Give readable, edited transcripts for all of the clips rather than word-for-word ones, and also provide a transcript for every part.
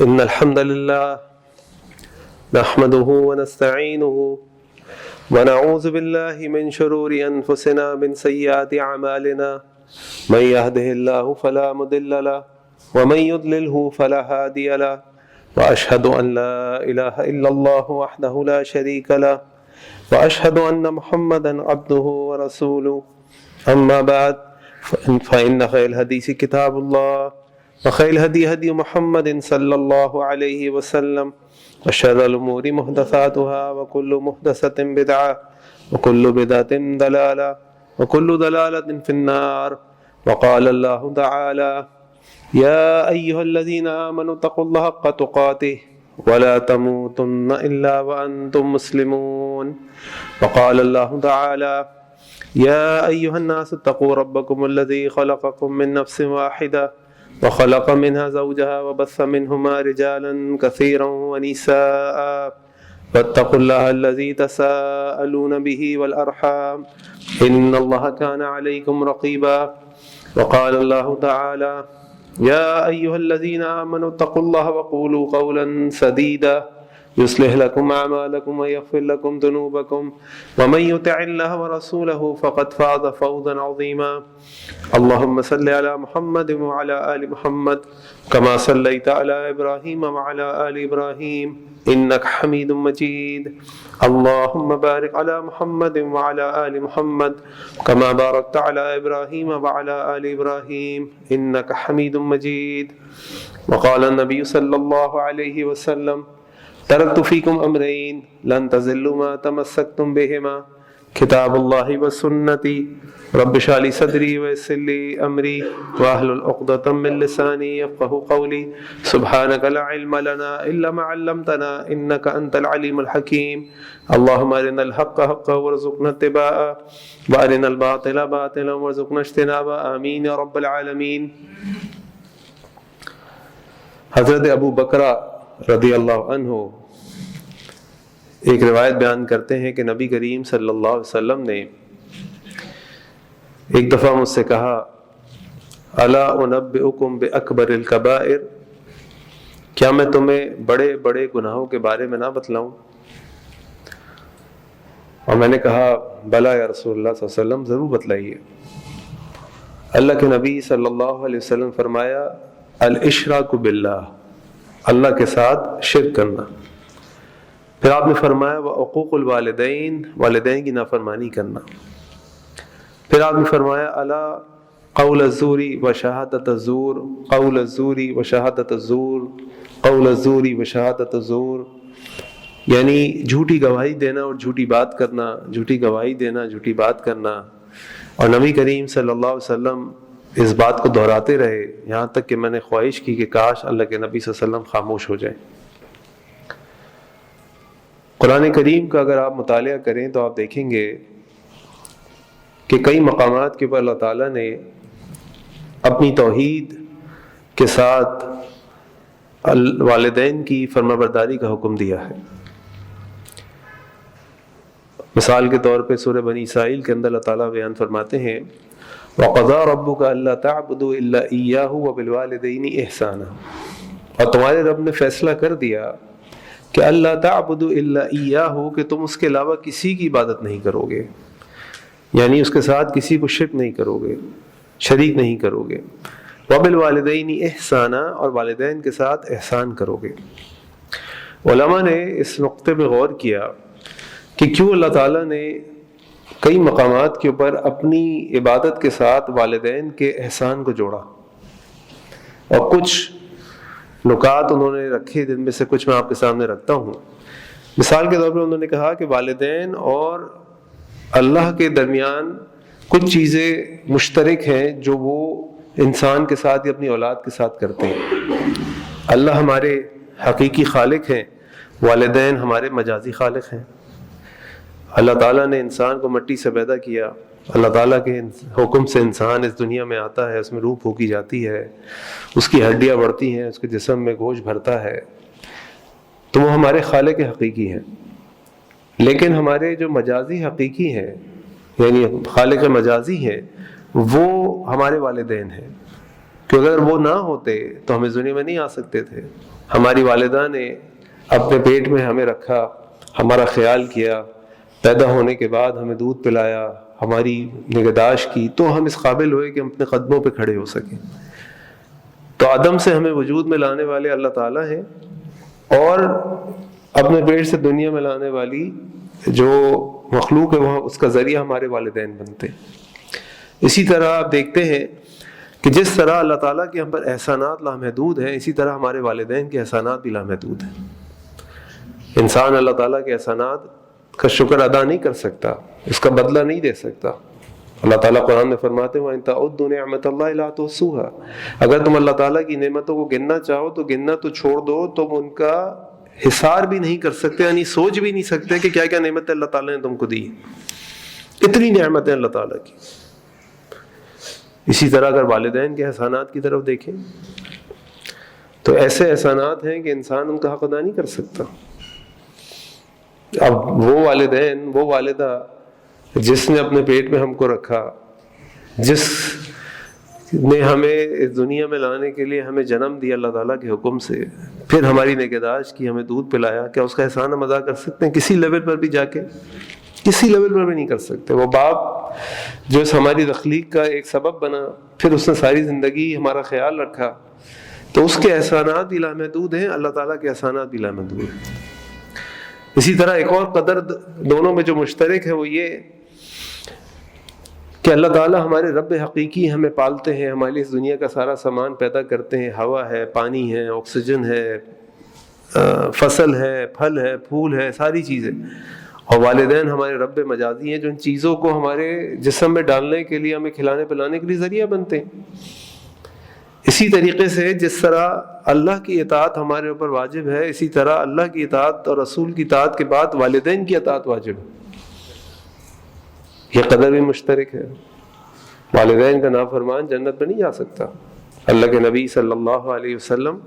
إن الحمد لله نحمده ونستعينه ونعوذ بالله من شرور أنفسنا من سيئات أعمالنا من يهده الله فلا مضل له ومن يضلله فلا هادي له وأشهد أن لا إله إلا الله وحده لا شريك له وأشهد أن محمدا عبده ورسوله أما بعد فإن خير الحديث كتاب الله وخير الهدي هدي محمد صلى الله عليه وسلم وشر الأمور محدثاتها وكل محدثة بدعة وكل بدعة ضلالة وكل ضلالة في النار. وقال الله تعالى: يا أيها الذين آمنوا اتقوا الله حق تقاته ولا تموتن إلا وأنتم مسلمون. وقال الله تعالى: يا أيها الناس اتقوا ربكم الذي خلقكم من نفس واحدة وخلق منها زوجها وبث منهما رجالا كثيرا ونساء واتقوا الله الذي تساءلون به والأرحام إن الله كان عليكم رقيبا. وقال الله تعالى: يا أيها الذين آمنوا اتقوا الله وقولوا قولا سديدا يصلح لكم أعمالكم ويغفر لكم ذنوبكم ومن يطع الله ورسوله فقد فاز فوزا عظيما. اللهم صل على محمد وعلى آل محمد كما صليت على إبراهيم وعلى آل إبراهيم إنك حميد مجيد. اللهم بارك على محمد وعلى آل محمد كما باركت على إبراهيم وعلى آل إبراهيم إنك حميد مجيد. وقال النبي صلى الله عليه وسلم: تركت فيكم أمرين لن تضلوا ما تمسكتم بهما كتاب الله وسنتي رب اشرح لي صدري ويسر لي أمري واحلل عقدة من لساني يفقهوا قولي. سبحانك لا علم لنا إلا ما علمتنا إنك أنت العليم الحكيم. اللهم أرنا الحق حقا وارزقنا اتباعه وأرنا الباطل باطلا وارزقنا اجتنابه آمين يا رب العالمين. حضرت ابو بکرہ رضی اللہ عنہ ایک روایت بیان کرتے ہیں کہ نبی کریم صلی اللہ علیہ وسلم نے ایک دفعہ مجھ سے کہا: الا انبئکم باکبر الکبائر، کیا میں تمہیں بڑے بڑے گناہوں کے بارے میں نہ بتلاؤں؟ اور میں نے کہا: بلا یا رسول اللہ صلی اللہ علیہ وسلم، ضرور بتلائیے. اللہ کے نبی صلی اللہ علیہ وسلم فرمایا: الاشراک باللہ، اللہ کے ساتھ شرک کرنا. پھر آپ نے فرمایا: وعقوق الوالدین، والدین کی نافرمانی کرنا. پھر آپ نے فرمایا: الا قول الزور وشہادۃ الزور، قول الزور وشہادۃ الزور، قول الزور وشہادۃ الزور، یعنی جھوٹی گواہی دینا اور جھوٹی بات کرنا، جھوٹی گواہی دینا، جھوٹی بات کرنا. اور نبی کریم صلی اللہ علیہ وسلم اس بات کو دہراتے رہے یہاں تک کہ میں نے خواہش کی کہ کاش اللہ کے نبی صلی اللہ علیہ وسلم خاموش ہو جائیں. قرآن کریم کا اگر آپ مطالعہ کریں تو آپ دیکھیں گے کہ کئی مقامات کے اوپر اللہ تعالیٰ نے اپنی توحید کے ساتھ والدین کی فرمانبرداری کا حکم دیا ہے. مثال کے طور پہ سورہ بنی اسرائیل کے اندر اللہ تعالیٰ بیان فرماتے ہیں: وَقَضَىٰ رَبُّكَ أَلَّا تَعْبُدُوا إِلَّا إِيَّاهُ وَبِالْوَالِدَيْنِ إِحْسَانًا، اور تمہارے رب نے فیصلہ کر دیا کہ اللہ تعبدوا الا ایاہ، کہ تم اس کے علاوہ کسی کی عبادت نہیں کرو گے، یعنی اس کے ساتھ کسی کو شرک نہیں کرو گے، شریک نہیں کرو گے. وبالوالدین احسانا، اور والدین کے ساتھ احسان کرو گے. علماء نے اس نقطے پہ غور کیا کہ کیوں اللہ تعالیٰ نے کئی مقامات کے اوپر اپنی عبادت کے ساتھ والدین کے احسان کو جوڑا، اور کچھ نکات انہوں نے رکھے جن میں سے کچھ میں آپ کے سامنے رکھتا ہوں. مثال کے طور پر انہوں نے کہا کہ والدین اور اللہ کے درمیان کچھ چیزیں مشترک ہیں جو وہ انسان کے ساتھ یا اپنی اولاد کے ساتھ کرتے ہیں. اللہ ہمارے حقیقی خالق ہیں، والدین ہمارے مجازی خالق ہیں. اللہ تعالیٰ نے انسان کو مٹی سے پیدا کیا، اللہ تعالیٰ کے حکم سے انسان اس دنیا میں آتا ہے، اس میں روح پھونکی جاتی ہے، اس کی ہڈیاں بڑھتی ہیں، اس کے جسم میں گوشت بھرتا ہے، تو وہ ہمارے خالق حقیقی ہیں. لیکن ہمارے جو مجازی حقیقی ہیں، یعنی خالق مجازی ہیں، وہ ہمارے والدین ہیں، کہ اگر وہ نہ ہوتے تو ہم اس دنیا میں نہیں آ سکتے تھے. ہماری والدہ نے اپنے پیٹ میں ہمیں رکھا، ہمارا خیال کیا، پیدا ہونے کے بعد ہمیں دودھ پلایا، ہماری نگہداشت کی، تو ہم اس قابل ہوئے کہ ہم اپنے قدموں پہ کھڑے ہو سکیں۔ تو عدم سے ہمیں وجود میں لانے والے اللہ تعالیٰ ہیں، اور اپنے پیٹ سے دنیا میں لانے والی جو مخلوق ہے وہ اس کا ذریعہ ہمارے والدین بنتے ہیں۔ اسی طرح آپ دیکھتے ہیں کہ جس طرح اللہ تعالیٰ کے ہم پر احسانات لامحدود ہیں، اسی طرح ہمارے والدین کے احسانات بھی لامحدود ہیں۔ انسان اللہ تعالیٰ کے احسانات کا شکر ادا نہیں کر سکتا، اس کا بدلہ نہیں دے سکتا۔ اللہ تعالیٰ قرآن میں فرماتے ہیں وَإِن تَعُدُّوا نِعْمَتَ اللَّهِ لَا تُحْصُوهَا، اگر تم اللہ تعالیٰ کی نعمتوں کو گننا چاہو تو گننا تو چھوڑ دو، تم ان کا حصار بھی نہیں کر سکتے، یعنی سوچ بھی نہیں سکتے کہ کیا کیا نعمتیں اللہ تعالیٰ نے تم کو دی۔ اتنی نعمتیں اللہ تعالیٰ کی۔ اسی طرح اگر والدین کے احسانات کی طرف دیکھیں تو ایسے احسانات ہیں کہ انسان ان کا حق ادا نہیں کر سکتا۔ اب وہ والدین، وہ والدہ جس نے اپنے پیٹ میں ہم کو رکھا، جس نے ہمیں اس دنیا میں لانے کے لیے ہمیں جنم دیا اللہ تعالیٰ کے حکم سے، پھر ہماری نگہداشت کی، ہمیں دودھ پلایا، کیا اس کا احسان ہم ادا کر سکتے ہیں؟ کسی لیول پر بھی جا کے کسی لیول پر بھی نہیں کر سکتے۔ وہ باپ جو اس ہماری تخلیق کا ایک سبب بنا، پھر اس نے ساری زندگی ہمارا خیال رکھا، تو اس کے احسانات بھی لامحدود ہیں، اللہ تعالیٰ کے احسانات بھی لامحدود ہیں۔ اسی طرح ایک اور قدر دونوں میں جو مشترک ہے وہ یہ کہ اللہ تعالیٰ ہمارے رب حقیقی ہمیں پالتے ہیں، ہمارے لیے اس دنیا کا سارا سامان پیدا کرتے ہیں، ہوا ہے، پانی ہے، آکسیجن ہے، فصل ہے، پھل ہے، پھول ہے، ساری چیزیں۔ اور والدین ہمارے رب مجازی ہیں جو ان چیزوں کو ہمارے جسم میں ڈالنے کے لیے، ہمیں کھلانے پلانے کے لیے ذریعہ بنتے ہیں۔ اسی طریقے سے جس طرح اللہ کی اطاعت ہمارے اوپر واجب ہے، اسی طرح اللہ کی اطاعت اور رسول کی اطاعت کے بعد والدین کی اطاعت واجب ہے۔ یہ قدر بھی مشترک ہے۔ والدین کا نافرمان جنت میں نہیں جا سکتا۔ اللہ کے نبی صلی اللہ علیہ وسلم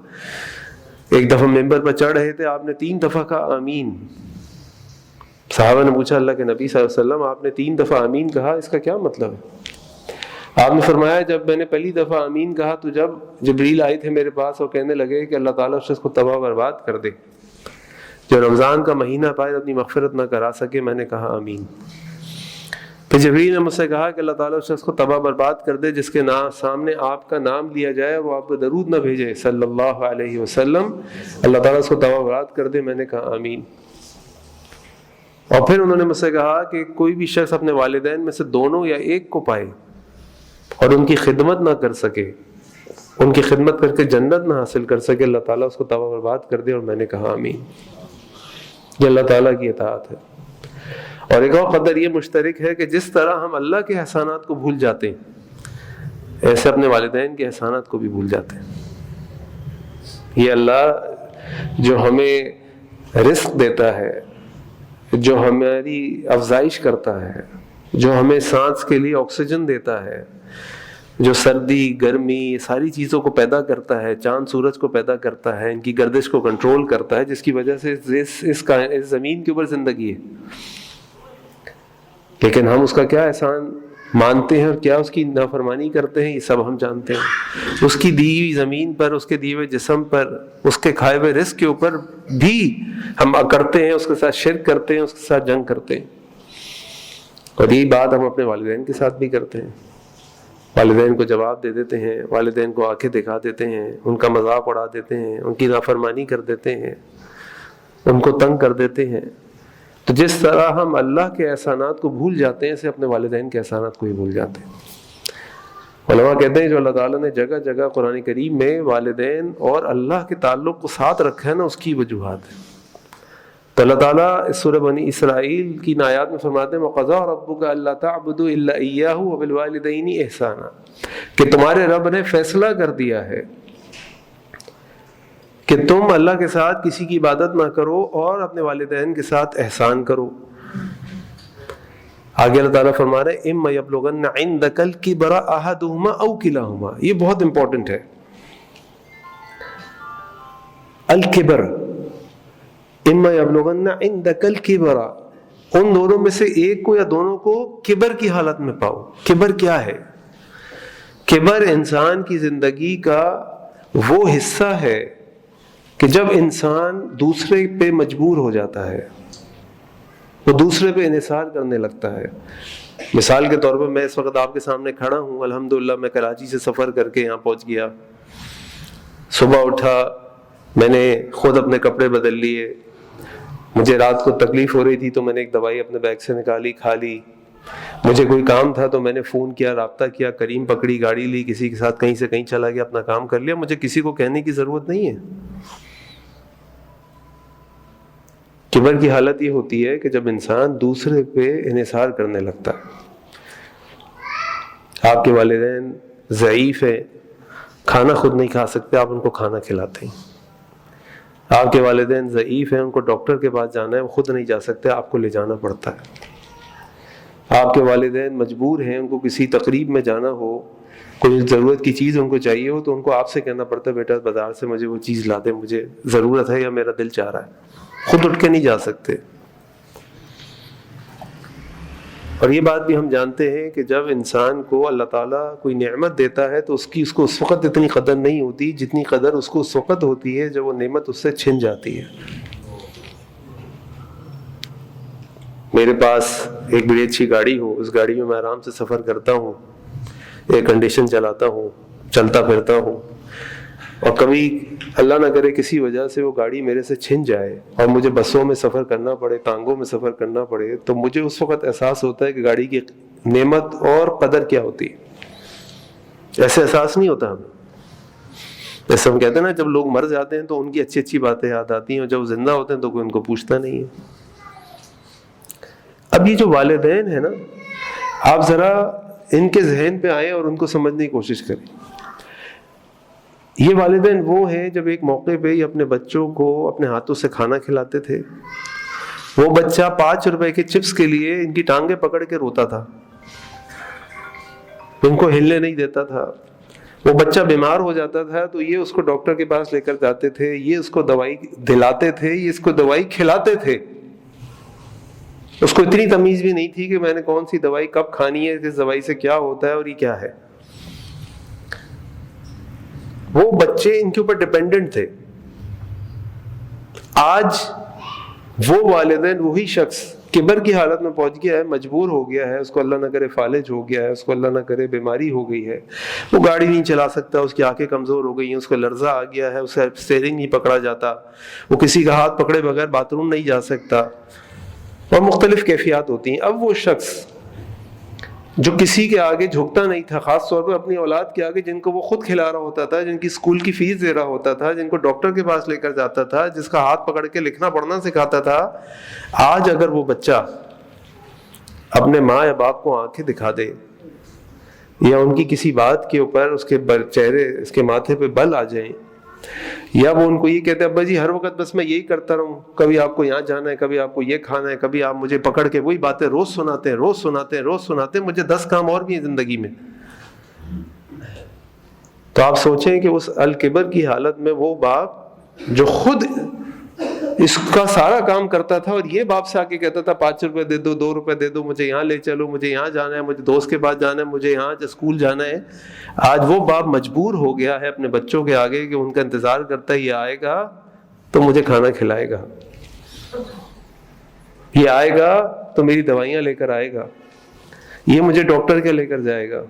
ایک دفعہ ممبر پر چڑھ رہے تھے، آپ نے 3 دفعہ کہا آمین۔ صحابہ نے پوچھا اللہ کے نبی صلی اللہ علیہ وسلم آپ نے 3 دفعہ آمین کہا، اس کا کیا مطلب ہے؟ آپ نے فرمایا جب میں نے پہلی دفعہ آمین کہا تو جب جبریل آئے تھے میرے پاس اور کہنے لگے کہ اللہ تعالیٰ اس شخص کو تباہ برباد کر دے جو رمضان کا مہینہ پائے اپنی مغفرت نہ کرا سکے، میں نے کہا آمین۔ پھر جبریل نے مجھ سے کہا کہ اللہ تعالیٰ اس شخص کو تباہ برباد کر دے جس کے سامنے آپ کا نام لیا جائے، وہ آپ کو درود نہ بھیجے صلی اللہ علیہ وسلم، اللہ تعالیٰ اس کو تباہ برباد کر دے، میں نے کہا آمین۔ اور پھر انہوں نے مجھ سے کہا کہ کوئی بھی شخص اپنے والدین میں سے دونوں یا ایک کو پائے اور ان کی خدمت نہ کر سکے، ان کی خدمت کر کے جنت نہ حاصل کر سکے، اللہ تعالیٰ اس کو تباہ برباد کر دے، اور میں نے کہا آمین۔ یہ اللہ تعالیٰ کی اطاعت ہے۔ اور ایک اور قدر یہ مشترک ہے کہ جس طرح ہم اللہ کے احسانات کو بھول جاتے ہیں، ایسے اپنے والدین کے احسانات کو بھی بھول جاتے ہیں۔ یہ اللہ جو ہمیں رزق دیتا ہے، جو ہماری افزائش کرتا ہے، جو ہمیں سانس کے لیے آکسیجن دیتا ہے، جو سردی گرمی ساری چیزوں کو پیدا کرتا ہے، چاند سورج کو پیدا کرتا ہے، ان کی گردش کو کنٹرول کرتا ہے، جس کی وجہ سے اس زمین کے اوپر زندگی ہے، لیکن ہم اس کا کیا احسان مانتے ہیں اور کیا اس کی نافرمانی کرتے ہیں، یہ سب ہم جانتے ہیں۔ اس کی دی ہوئی زمین پر، اس کے دیے ہوئے جسم پر، اس کے کھائے ہوئے رزق کے اوپر بھی ہم کرتے ہیں، اس کے ساتھ شرک کرتے ہیں، اس کے ساتھ جنگ کرتے ہیں۔ اور یہی بات ہم اپنے والدین کے ساتھ بھی کرتے ہیں۔ والدین کو جواب دے دیتے ہیں، والدین کو آنکھیں دکھا دیتے ہیں، ان کا مذاق اڑا دیتے ہیں، ان کی نافرمانی کر دیتے ہیں، ان کو تنگ کر دیتے ہیں۔ تو جس طرح ہم اللہ کے احسانات کو بھول جاتے ہیں، اسے اپنے والدین کے احسانات کو ہی بھول جاتے ہیں۔ علماء کہتے ہیں جو اللہ تعالیٰ نے جگہ جگہ قرآن کریم میں والدین اور اللہ کے تعلق کو ساتھ رکھا ہے نا، اس کی وجوہات ہیں۔ تو اللہ تعالیٰ اس سورہ بنی اسرائیل کی آیات میں فرماتے ہیں وَقَضَىٰ رَبُّكَ أَلَّا تَعْبُدُوا إِلَّا إِيَّاهُ وَبِالْوَالِدَيْنِ إِحْسَانًا، کہ تمہارے رب نے فیصلہ کر دیا ہے کہ تم اللہ کے ساتھ کسی کی عبادت نہ کرو اور اپنے والدین کے ساتھ احسان کرو۔ آگے اللہ تعالیٰ فرما رہے ہیں اِمَّا يَبْلُغَنَّ عِندَكَ الْكِبَرَ أَحَدُهُمَا أَوْ كِلَاهُمَا، یہ بہت امپورٹنٹ ہے۔ الکبر، اِمَّا يَبْلُغَنَّ عِندَكَ الْكِبَرَ، ان دونوں میں سے ایک کو یا دونوں کو کبر کی حالت میں پاؤ۔ کبر کیا ہے؟ کبر انسان کی زندگی کا وہ حصہ ہے کہ جب انسان دوسرے پہ مجبور ہو جاتا ہے، وہ دوسرے پہ انحصار کرنے لگتا ہے. مثال کے طور پر میں اس وقت آپ کے سامنے کھڑا ہوں، الحمدللہ میں کراچی سے سفر کر کے یہاں پہنچ گیا. صبح اٹھا، میں نے خود اپنے کپڑے بدل لیے. مجھے رات کو تکلیف ہو رہی تھی تو میں نے ایک دوائی اپنے بیگ سے نکالی، کھا لی. مجھے کوئی کام تھا تو میں نے فون کیا، رابطہ کیا، کریم پکڑی، گاڑی لی، کسی کے ساتھ کہیں سے کہیں چلا گیا، اپنا کام کر لیا. مجھے کسی کو کہنے کی ضرورت نہیں ہے. کبر کی حالت یہ ہوتی ہے کہ جب انسان دوسرے پہ انحصار کرنے لگتا ہے. آپ کے والدین ضعیف ہیں، کھانا خود نہیں کھا سکتے، آپ ان کو کھانا کھلاتے ہیں. آپ کے والدین ضعیف ہیں، ان کو ڈاکٹر کے پاس جانا ہے، وہ خود نہیں جا سکتے، آپ کو لے جانا پڑتا ہے. آپ کے والدین مجبور ہیں، ان کو کسی تقریب میں جانا ہو، کوئی ضرورت کی چیز ان کو چاہیے ہو تو ان کو آپ سے کہنا پڑتا ہے بیٹا بازار سے مجھے وہ چیز لا دے، مجھے ضرورت ہے یا میرا دل چاہ رہا ہے. خود اٹھ کے نہیں جا سکتے. اور یہ بات بھی ہم جانتے ہیں کہ جب انسان کو اللہ تعالیٰ کوئی نعمت دیتا ہے تو اس کو اس وقت اتنی قدر نہیں ہوتی جتنی قدر اس کو اس وقت ہوتی ہے جب وہ نعمت اس سے چھن جاتی ہے. میرے پاس ایک بڑی اچھی گاڑی ہو، اس گاڑی میں آرام سے سفر کرتا ہوں، ایئر کنڈیشن چلاتا ہوں، چلتا پھرتا ہوں، اور کبھی اللہ نہ کرے کسی وجہ سے وہ گاڑی میرے سے چھن جائے اور مجھے بسوں میں سفر کرنا پڑے، ٹانگوں میں سفر کرنا پڑے، تو مجھے اس وقت احساس ہوتا ہے کہ گاڑی کی نعمت اور قدر کیا ہوتی ہے. ایسے احساس نہیں ہوتا ہمیں. جیسے ہم کہتے ہیں نا جب لوگ مر جاتے ہیں تو ان کی اچھی اچھی باتیں یاد آتی ہیں، اور جب زندہ ہوتے ہیں تو کوئی ان کو پوچھتا نہیں ہے. اب یہ جو والدین ہیں نا، آپ ذرا ان کے ذہن پہ آئیں اور ان کو سمجھنے کی کوشش کریں. یہ والدین وہ ہیں جب ایک موقع پہ ہی اپنے بچوں کو اپنے ہاتھوں سے کھانا کھلاتے تھے. وہ بچہ 5 روپے کے چپس کے لیے ان کی ٹانگیں پکڑ کے روتا تھا، ان کو ہلنے نہیں دیتا تھا. وہ بچہ بیمار ہو جاتا تھا تو یہ اس کو ڈاکٹر کے پاس لے کر جاتے تھے، یہ اس کو دوائی دلاتے تھے، یہ اس کو دوائی کھلاتے تھے. اس کو اتنی تمیز بھی نہیں تھی کہ میں نے کون سی دوائی کب کھانی ہے، کس دوائی سے کیا ہوتا ہے اور یہ کیا ہے. وہ بچے ان کے اوپر ڈیپینڈنٹ تھے. آج وہ والدین، وہی شخص کبر کی حالت میں پہنچ گیا ہے، مجبور ہو گیا ہے، اس کو اللہ نہ کرے فالج ہو گیا ہے، اس کو اللہ نہ کرے بیماری ہو گئی ہے، وہ گاڑی نہیں چلا سکتا، اس کی آنکھیں کمزور ہو گئی ہیں، اس کو لرزہ آ گیا ہے، اسے اسٹیئرنگ نہیں پکڑا جاتا، وہ کسی کا ہاتھ پکڑے بغیر باتھ روم نہیں جا سکتا، اور مختلف کیفیات ہوتی ہیں. اب وہ شخص جو کسی کے آگے جھکتا نہیں تھا، خاص طور پر اپنی اولاد کے آگے، جن کو وہ خود کھلا رہا ہوتا تھا، جن کی اسکول کی فیس دے رہا ہوتا تھا، جن کو ڈاکٹر کے پاس لے کر جاتا تھا، جس کا ہاتھ پکڑ کے لکھنا پڑھنا سکھاتا تھا، آج اگر وہ بچہ اپنے ماں یا باپ کو آنکھیں دکھا دے یا ان کی کسی بات کے اوپر اس کے چہرے، اس کے ماتھے پہ بل آ جائیں، یا وہ ان کو یہ کہتے ہیں ابا جی ہر وقت بس میں یہی کرتا رہوں، کبھی آپ کو یہاں جانا ہے، کبھی آپ کو یہ کھانا ہے، کبھی آپ مجھے پکڑ کے وہی باتیں روز سناتے ہیں، مجھے 10 کام اور بھی ہیں زندگی میں. تو آپ سوچیں کہ اس الکبر کی حالت میں وہ باپ جو خود اس کا سارا کام کرتا تھا، اور یہ باپ سے آ کے کہتا تھا 5 روپے دے دو، 2 روپے دے دو، مجھے یہاں لے چلو، مجھے یہاں جانا ہے، مجھے دوست کے پاس جانا ہے، مجھے یہاں اسکول جانا ہے. آج وہ باپ مجبور ہو گیا ہے اپنے بچوں کے آگے کہ ان کا انتظار کرتا ہے یہ آئے گا تو مجھے کھانا کھلائے گا، یہ آئے گا تو میری دوائیاں لے کر آئے گا، یہ مجھے ڈاکٹر کے لے کر جائے گا،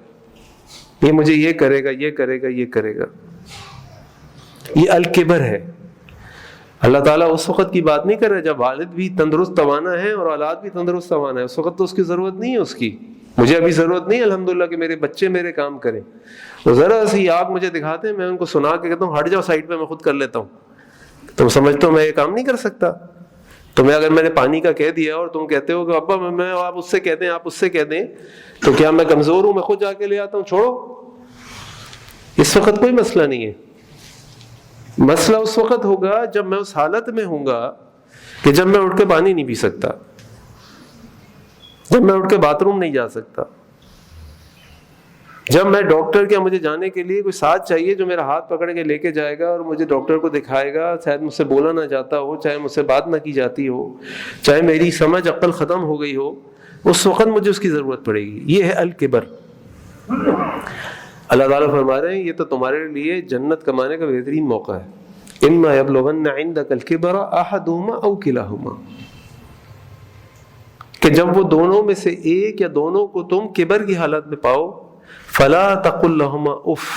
یہ مجھے یہ کرے گا، یہ کرے گا، یہ کرے گا. یہ الکبر ہے. اللہ تعالیٰ اس وقت کی بات نہیں کر رہے جب والد بھی تندرست توانا ہے اور اولاد بھی تندرست توانا ہے. اس وقت تو اس کی ضرورت نہیں ہے، اس کی مجھے ابھی ضرورت نہیں الحمدللہ کہ میرے بچے میرے کام کریں. وہ ذرا سی آگ مجھے دکھاتے ہیں، میں ان کو سنا کے کہتا ہوں ہٹ جاؤ سائڈ پہ، میں خود کر لیتا ہوں. تم سمجھتے ہو میں یہ کام نہیں کر سکتا؟ تمہیں اگر میں نے پانی کا کہہ دیا اور تم کہتے ہو کہ ابا میں آپ اس سے کہہ دیں، آپ اس سے کہہ دیں، تو کیا میں کمزور ہوں؟ میں خود جا کے لے آتا ہوں، چھوڑو. اس وقت کوئی مسئلہ نہیں ہے. مسئلہ اس وقت ہوگا جب میں اس حالت میں ہوں گا کہ جب میں اٹھ کے پانی نہیں پی سکتا، جب میں اٹھ کے باتھ روم نہیں جا سکتا، جب میں ڈاکٹر کے مجھے جانے کے لیے کوئی ساتھ چاہیے جو میرا ہاتھ پکڑ کے لے کے جائے گا اور مجھے ڈاکٹر کو دکھائے گا، شاید مجھ سے بولا نہ جاتا ہو، چاہے مجھ سے بات نہ کی جاتی ہو، چاہے میری سمجھ عقل ختم ہو گئی ہو، اس وقت مجھے اس کی ضرورت پڑے گی. یہ ہے الکبر. اللہ تعالیٰ فرما رہے ہیں یہ تو تمہارے لیے جنت کمانے کا بہترین موقع ہے. اما یبلغن عندک الکبر احدہما او کلاہما، کہ جب وہ دونوں میں سے ایک یا دونوں کو تم کبر کی حالت میں پاؤ، فلا تقل لہما اف،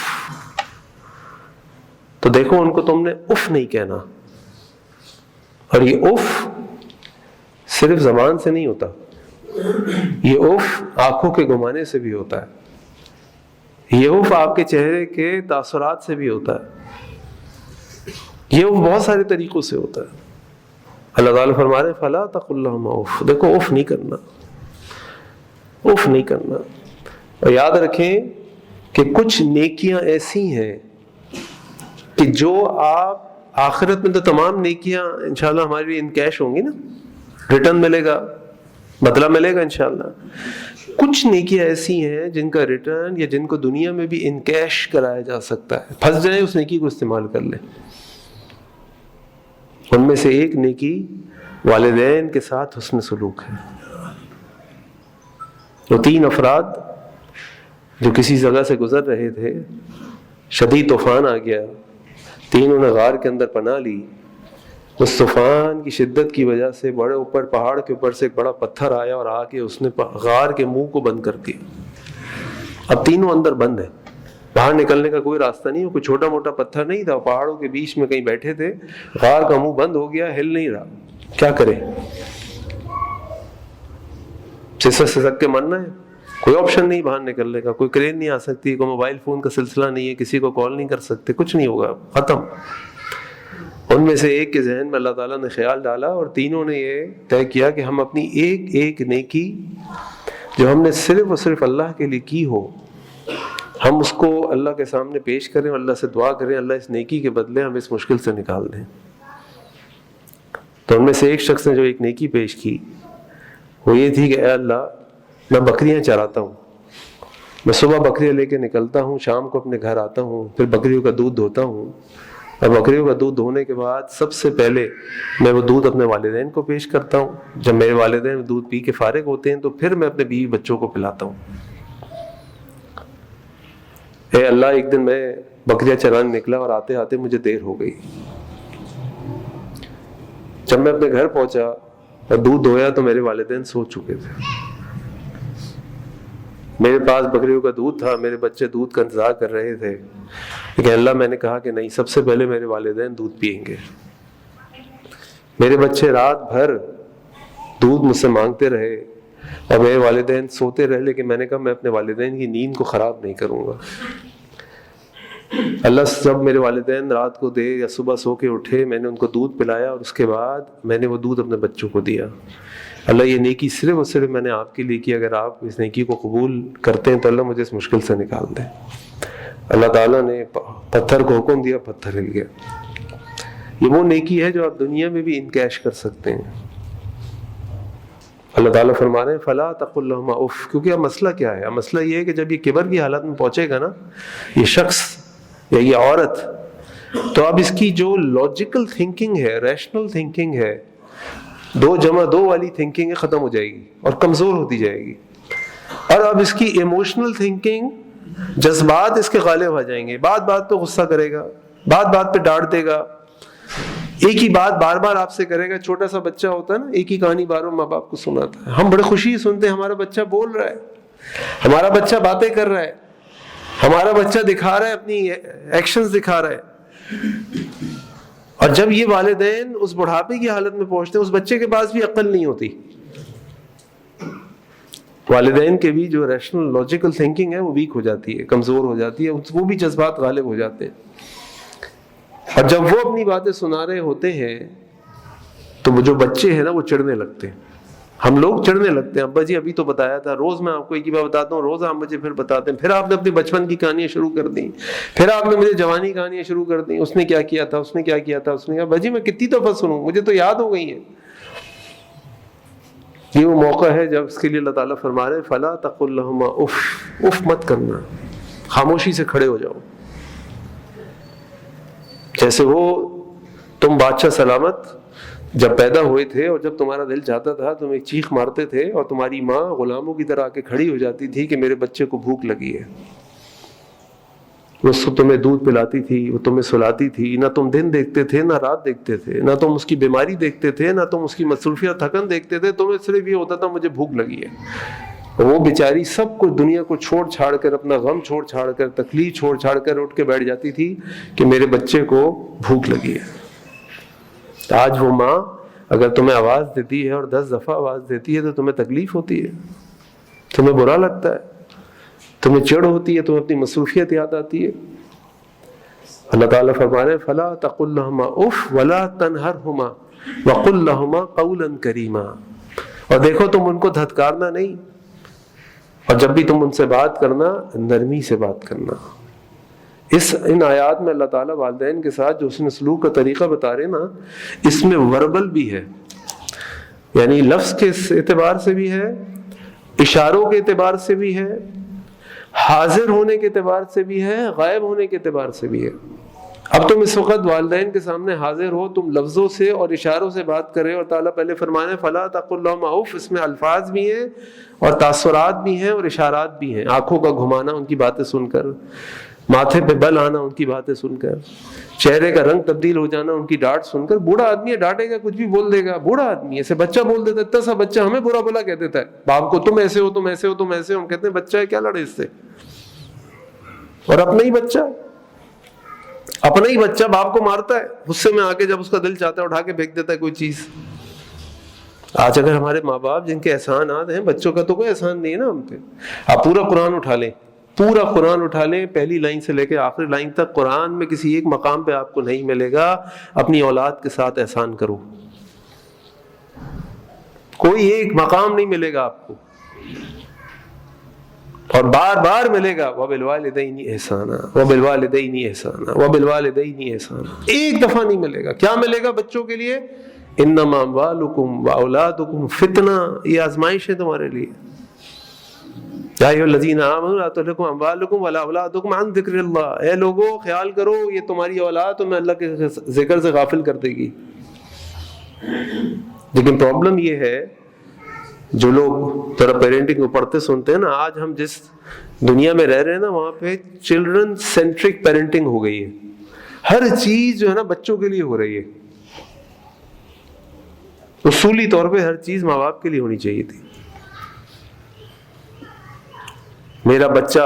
تو دیکھو ان کو تم نے اف نہیں کہنا. اور یہ اف صرف زبان سے نہیں ہوتا، یہ اف آنکھوں کے گھمانے سے بھی ہوتا ہے، یہ اف آپ کے چہرے کے تاثرات سے بھی ہوتا ہے، یہ اف بہت سارے طریقوں سے ہوتا ہے. اللہ تعالیٰ فرما رہے فلا تقل لہما اف، دیکھو اف نہیں کرنا، اف نہیں کرنا. اور یاد رکھیں کہ کچھ نیکیاں ایسی ہیں کہ جو آپ آخرت میں تو تمام نیکیاں انشاءاللہ ہماری ان کیش ہوں گی نا، ریٹرن ملے گا، بدلہ ملے گا انشاءاللہ. کچھ نیکیاں ایسی ہیں جن کا ریٹرن یا جن کو دنیا میں بھی ان کیش کرایا جا سکتا ہے، پھنس جائیں اس نیکی کو استعمال کر لیں. ان میں سے ایک نیکی والدین کے ساتھ حسن سلوک ہے. وہ 3 افراد جو کسی جگہ سے گزر رہے تھے، شدید طوفان آ گیا، تینوں نے غار کے اندر پناہ لی. اس طوفان کی شدت کی وجہ سے بڑے اوپر پہاڑ کے اوپر سے ایک بڑا پتھر آیا اور آ کے اس نے غار کے منہ کو بند کر دیا. اب تینوں اندر بند ہیں، باہر نکلنے کا کوئی راستہ نہیں. وہ کوئی چھوٹا موٹا پتھر نہیں تھا، پہاڑوں کے بیچ میں کہیں بیٹھے تھے، غار کا منہ بند ہو گیا، ہل نہیں رہا. کیا کرے؟ سسک کے مرنا ہے، کوئی آپشن نہیں باہر نکلنے کا، کوئی کرین نہیں آ سکتی، کوئی موبائل فون کا سلسلہ نہیں ہے، کسی کو کال نہیں کر سکتے، کچھ نہیں ہوگا، ختم. ان میں سے ایک کے ذہن میں اللہ تعالیٰ نے خیال ڈالا اور تینوں نے یہ طے کیا کہ ہم اپنی ایک ایک نیکی جو ہم نے صرف اور صرف اللہ کے لیے کی ہو، ہم اس کو اللہ کے سامنے پیش کریں اور اللہ سے دعا کریں اللہ اس نیکی کے بدلے ہمیں اس مشکل سے نکال دیں. تو ان میں سے ایک شخص نے جو ایک نیکی پیش کی وہ یہ تھی کہ اے اللہ، میں بکریاں چراتا ہوں، میں صبح بکریاں لے کے نکلتا ہوں، شام کو اپنے گھر آتا ہوں، پھر بکریوں کا دودھ دھوتا ہوں، اور بکریوں کا دودھ دھونے کے بعد سب سے پہلے میں وہ دودھ اپنے والدین کو پیش کرتا ہوں. جب میرے والدین دودھ پی کے فارغ ہوتے ہیں تو پھر میں اپنے بیوی بچوں کو پلاتا ہوں. اے اللہ، ایک دن میں بکریاں چرانے نکلا اور آتے آتے مجھے دیر ہو گئی. جب میں اپنے گھر پہنچا اور دودھ دھویا تو میرے والدین سو چکے تھے. میرے پاس بکریوں کا دودھ تھا، میرے بچے دودھ کا انتظار کر رہے تھے، لیکن اللہ میں نے کہا کہ نہیں، سب سے پہلے میرے والدین دودھ پئیں گے. میرے بچے رات بھر دودھ مجھ سے مانگتے رہے اور میرے والدین سوتے رہے، لیکن میں نے کہا میں اپنے والدین کی نیند کو خراب نہیں کروں گا. اللہ، جب میرے والدین رات کو دیر یا صبح سو کے اٹھے، میں نے ان کو دودھ پلایا اور اس کے بعد میں نے وہ دودھ اپنے بچوں کو دیا. اللہ، یہ نیکی صرف اور صرف میں نے آپ کے لیے کی، اگر آپ اس نیکی کو قبول کرتے ہیں تو اللہ مجھے اس مشکل سے نکال دیں. اللہ تعالیٰ نے پتھر کو حکم دیا، پتھر ہل گیا. یہ وہ نیکی ہے جو آپ دنیا میں بھی انکیش کر سکتے ہیں. اللہ تعالیٰ فرما رہے ہیں فلا تقل لہما اف، کیونکہ اب مسئلہ کیا ہے؟ اب مسئلہ یہ ہے کہ جب یہ کبر کی حالت میں پہنچے گا نا یہ شخص یا یہ عورت، تو اب اس کی جو لاجیکل تھنکنگ ہے، ریشنل تھنکنگ ہے، 2+2 والی تھنکنگ ہے، ختم ہو جائے گی اور کمزور ہوتی جائے گی. اور اب اس کی ایموشنل تھنکنگ، جذبات اس کے غالب آ جائیں گے. بات بات پہ غصہ کرے گا، بات بات پہ ڈانٹ دے گا، ایک ہی بات بار بار آپ سے کرے گا. چھوٹا سا بچہ ہوتا ہے نا، ایک ہی کہانی باروں ماں باپ کو سناتا ہے. ہم بڑے خوشی سنتے ہیں ہمارا بچہ بول رہا ہے، ہمارا بچہ باتیں کر رہا ہے، ہمارا بچہ دکھا رہا ہے، اپنی ایکشنز دکھا رہا ہے. اور جب یہ والدین اس بڑھاپے کی حالت میں پہنچتے ہیں، اس بچے کے پاس بھی عقل نہیں ہوتی. والدین کے بھی جو ریشنل لاجیکل تھنکنگ ہے وہ ویک ہو جاتی ہے، کمزور ہو جاتی ہے، وہ بھی جذبات غالب ہو جاتے ہیں. اور جب وہ اپنی باتیں سنا رہے ہوتے ہیں تو وہ جو بچے ہیں نا وہ چڑھنے لگتے ہیں. ہم لوگ چڑھنے لگتے ہیں، ابا جی ابھی تو بتایا تھا، روز میں آپ کو ایک ہی بات بتاتا ہوں، روز آپ مجھے پھر بتاتے ہیں، پھر آپ نے اپنے بچپن کی کہانیاں شروع کر دیں، پھر آپ نے مجھے جوانی کی کہانیاں شروع کر دیں، اس نے کیا کیا تھا، اس نے کیا کیا تھا، اس نے کہا ابا جی میں کتنی دفعہ سنوں، مجھے تو یاد ہو گئی ہے. یہ وہ موقع ہے جب اس کے لیے اللہ تعالیٰ فرما رہے ہیں فلا تقل لہما اف، اف مت کرنا، خاموشی سے کھڑے ہو جاؤ. جیسے وہ تم بادشاہ سلامت جب پیدا ہوئے تھے اور جب تمہارا دل چاہتا تھا تم ایک چیخ مارتے تھے اور تمہاری ماں غلاموں کی طرح آ کے کھڑی ہو جاتی تھی کہ میرے بچے کو بھوک لگی ہے. وہ تمہیں دودھ پلاتی تھی، وہ تمہیں سلاتی تھی، نہ تم دن دیکھتے تھے نہ رات دیکھتے تھے، نہ تم اس کی بیماری دیکھتے تھے نہ تم اس کی مصروفیت تھکن دیکھتے تھے، تمہیں صرف یہ ہوتا تھا مجھے بھوک لگی ہے۔ وہ بیچاری سب کچھ دنیا کو چھوڑ چھاڑ کر، اپنا غم چھوڑ چھاڑ کر، تکلیف چھوڑ چھاڑ کر اٹھ کے بیٹھ جاتی تھی کہ میرے بچے کو بھوک لگی ہے۔ آج وہ ماں اگر تمہیں آواز دیتی ہے اور 10 دفعہ آواز دیتی ہے تو تمہیں تکلیف ہوتی ہے، تمہیں برا لگتا ہے، تمہیں چڑ ہوتی ہے، تمہیں اپنی مصروفیت یاد آتی ہے۔ اللہ تعالیٰ فرما رہے ہیں فَلَا تَقُلْ لَهُمَا اُفٍّ وَلَا تَنْهَرْهُمَا وَقُلْ لَهُمَا قَوْلًا كَرِيمًا، اور دیکھو تم ان کو دھتکارنا نہیں، اور جب بھی تم ان سے بات کرنا نرمی سے بات کرنا۔ ان آیات میں اللہ تعالیٰ والدین کے ساتھ جو اس نے سلوک کا طریقہ بتا رہے نا، اس میں وربل بھی ہے، یعنی لفظ کے اعتبار سے بھی ہے، اشاروں کے اعتبار سے بھی ہے، حاضر ہونے کے اعتبار سے بھی ہے، غائب ہونے کے اعتبار سے بھی ہے۔ اب تم اس وقت والدین کے سامنے حاضر ہو، تم لفظوں سے اور اشاروں سے بات کرے، اور تعالیٰ پہلے فرمانے فَلَا تَقُلْ لَهُمَا اُفٍّ، اس میں الفاظ بھی ہیں اور تاثرات بھی ہیں اور اشارات بھی ہیں، آنکھوں کا گھمانا ان کی باتیں سن کر، ماتھے پہ بل آنا ان کی باتیں سن کر، چہرے کا رنگ تبدیل ہو جانا ان کی ڈانٹ سن کر۔ بوڑھا آدمی ہے، ڈانٹے گا کچھ بھی بول دے گا، بوڑھا آدمی ایسے بچہ بول دیتا ہے، اتنا سا بچہ ہمیں برا بلا کہہ دیتا ہے باپ کو، تم ایسے ہو تم ایسے ہو تم ایسے ہو، ہم کہتے ہیں بچہ ہے کیا لڑے اس سے، اور اپنا ہی بچہ باپ کو مارتا ہے، غصے میں آ کے جب اس کا دل چاہتا ہے اٹھا کے پھینک دیتا ہے کوئی چیز۔ آج اگر ہمارے ماں باپ جن کے احسانات ہیں، بچوں کا تو کوئی احسان نہیں ہے نا ہم پہ۔ آپ پورا قرآن اٹھا لیں، پہلی لائن سے لے کے آخری لائن تک، قرآن میں کسی ایک مقام پہ آپ کو نہیں ملے گا اپنی اولاد کے ساتھ احسان کرو، کوئی ایک مقام نہیں ملے گا آپ کو، اور بار بار ملے گا وَبِالْوَالِدَيْنِ إِحْسَانًا وَبِالْوَالِدَيْنِ إِحْسَانًا وَبِالْوَالِدَيْنِ إِحْسَانًا، ایک دفعہ نہیں ملے گا۔ کیا ملے گا بچوں کے لیے؟ انما اموالکم واولادکم فتنہ، یہ آزمائش ہے تمہارے لیے۔ یا ایھا الذین آمنوا لا تلھکم اموالکم ولا اولادکم عن ذکر اللہ، اے لوگوں خیال کرو یہ تمہاری اولاد تمہیں اللہ کے ذکر سے غافل کر دے گی۔ لیکن پرابلم یہ ہے، جو لوگ ذرا پیرنٹنگ کو پڑھتے سنتے ہیں نا، آج ہم جس دنیا میں رہ رہے ہیں نا، وہاں پہ چلڈرن سینٹرک پیرنٹنگ ہو گئی ہے، ہر چیز جو ہے نا بچوں کے لیے ہو رہی ہے۔ اصولی طور پہ ہر چیز ماں باپ کے لیے ہونی چاہیے تھی۔ میرا بچہ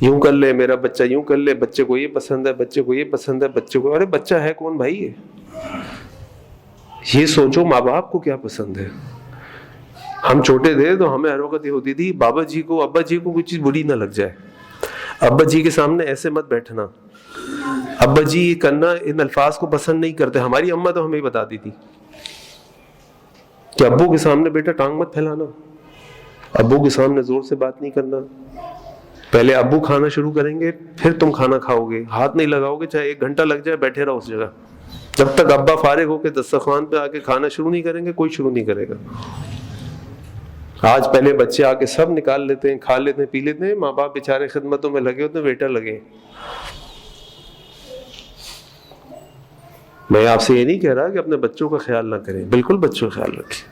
یوں کر لے، میرا بچہ یوں کر لے، بچے کو یہ پسند ہے، بچے کو یہ پسند ہے، بچے کو، ارے بچہ ہے کون بھائی ہے؟ یہ سوچو ماں باپ کو کیا پسند ہے۔ ہم چھوٹے تھے تو ہمیں ہر وقت یہ ہوتی تھی بابا جی کو ابا جی کو کوئی چیز بری نہ لگ جائے، ابا جی کے سامنے ایسے مت بیٹھنا، ابا جی یہ کرنا، ان الفاظ کو پسند نہیں کرتے۔ ہماری اماں تو ہمیں بتاتی تھی کہ ابو کے سامنے بیٹا ٹانگ مت پھیلانا، ابو کے سامنے زور سے بات نہیں کرنا، پہلے ابو کھانا شروع کریں گے پھر تم کھانا کھاؤ گے، ہاتھ نہیں لگاؤ گے، چاہے 1 گھنٹہ لگ جائے بیٹھے رہو اس جگہ، جب تک ابا فارغ ہو کے دسترخوان پہ آ کے کھانا شروع نہیں کریں گے کوئی شروع نہیں کرے گا۔ آج پہلے بچے آ کے سب نکال لیتے ہیں، کھا لیتے ہیں، پی لیتے ہیں، ماں باپ بیچارے خدمتوں میں لگے ہوتے ہیں، ویٹر لگے۔ میں آپ سے یہ نہیں کہہ رہا کہ اپنے بچوں کا خیال نہ کریں، بالکل بچوں کا خیال رکھیں،